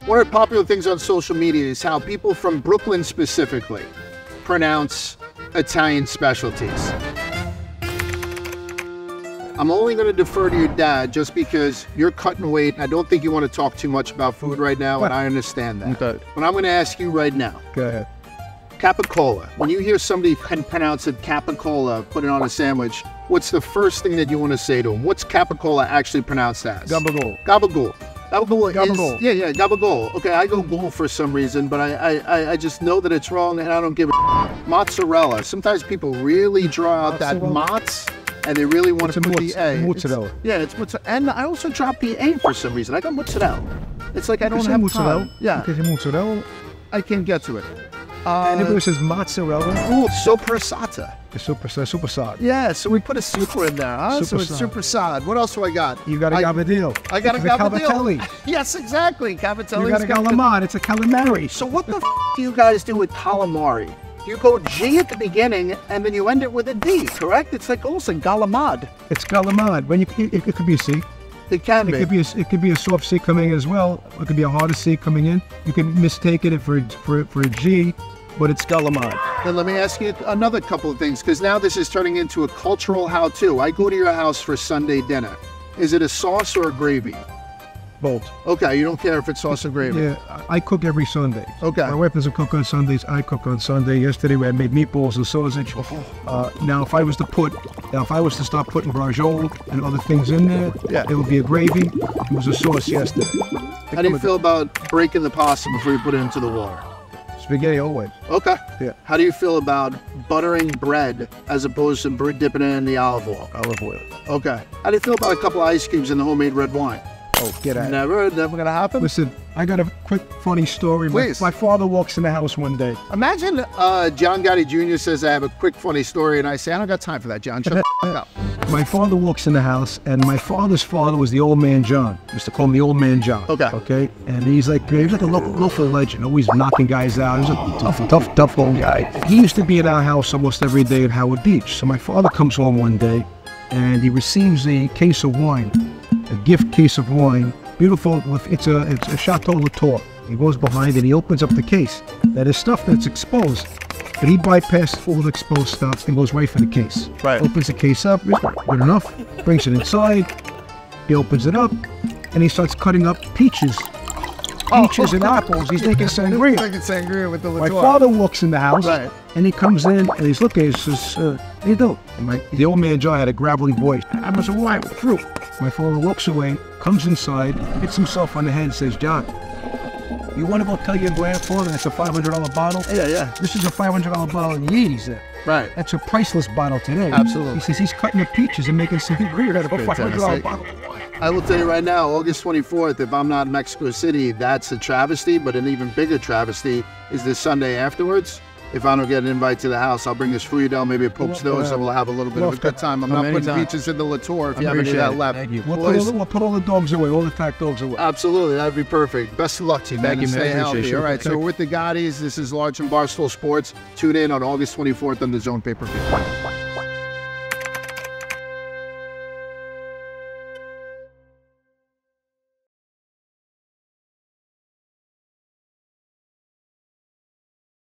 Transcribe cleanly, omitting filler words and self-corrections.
One of the popular things on social media is how people from Brooklyn specifically pronounce Italian specialties. I'm only going to defer to your dad just because you're cutting weight. I don't think you want to talk too much about food right now, and I understand that. Okay. But I'm going to ask you right now. Go ahead. Capicola. When you hear somebody pronounce it Capicola, put it on a sandwich, what's the first thing that you want to say to them? What's Capicola actually pronounced as? Gabagool. Gabagool. Gabagool Gabagool. is, yeah, gabagool. Okay, I go goal for some reason, but I just know that it's wrong and I don't give a mozzarella. Sometimes people really draw out that mozz and they really want to put the A. Mozzarella. It's mozzarella. And I also drop the A for some reason. I got mozzarella. It's like I don't have mozzarella. time. Yeah. Because mozzarella. I can't get to it. Anybody says mozzarella? Ooh, sopressata. It's super sad. Yeah, so we put a super in there, huh? So it's super sad. What else do I got? You got a gabardine. I got a cavatelli. Yes, exactly. Cavatelli. You got a calamari. It's a calamari. So what the do you guys do with calamari? You go G at the beginning, and then you end it with a D, correct? It's like also galamad. It's galamad. When it could be a C. It can be. It could be a soft C coming in as well. It could be a harder C coming in. You can mistake it for a G, but it's galamad. Then let me ask you another couple of things, because now this is turning into a cultural how-to. I go to your house for Sunday dinner. Is it a sauce or a gravy? Both. Okay, you don't care if it's sauce or gravy. Yeah, I cook every Sunday. Okay. My wife doesn't cook on Sundays. I cook on Sunday. Yesterday I made meatballs and sausage. Now, if I was to start putting brajol and other things in there, it would be a gravy. It was a sauce yesterday. How do you feel about breaking the pasta before you put it into the water? Spaghetti always. Okay. Yeah. How do you feel about buttering bread as opposed to dipping it in the olive oil? Olive oil. Okay. How do you feel about a couple of ice cubes in the homemade red wine? Oh, get out. Never gonna happen? Listen, I got a quick funny story. Please. My father walks in the house one day. Imagine John Gotti Jr. says, I have a quick funny story, and I say, I don't got time for that, John. Shut the up. My father walks in the house, and my father's father was the old man John. Used to call him the old man John. Okay. And he was like a local legend, always knocking guys out. He was a tough old guy. He used to be at our house almost every day at Howard Beach. So my father comes home one day, and he receives a case of wine, a gift case of wine. Beautiful. It's a Chateau Latour. He goes behind and he opens up the case. That is stuff that's exposed. But he bypasses all the exposed stuff and goes right for the case. Right. Opens the case up, good enough, brings it inside, he opens it up, and he starts cutting up peaches. Peaches and apples. He's making sangria. Making sangria with the My father walks in the house, Right. and he comes in, and he's looking, he says, how you doing? And the old man John had a gravelly voice. I was a wine with fruit. My father walks away, comes inside, hits himself on the head, and says, John, you want to go tell your grandfather that's a $500 bottle? Yeah. This is a $500 bottle in the 80s there. Right. That's a priceless bottle today. Absolutely. He says he's cutting the peaches and making sangria out of a $500 Fantastic. bottle. I will tell you right now, August 24th, if I'm not in Mexico City, that's a travesty, but an even bigger travesty is this Sunday afterwards. If I don't get an invite to the house, I'll bring this Friedel, maybe a Pope's Nose, and we'll have a little bit of a good time. I'm not putting peaches in the Latour if you have any of that left. Thank you. We'll put all the dogs away, all the attack dogs away. Absolutely, that'd be perfect. Best of luck to you, man. Thank you, man. Stay Appreciate healthy. you. All right, so we're with the Gottis. This is Large and Barstool Sports. Tune in on August 24th on the Zone Pay-Per-View.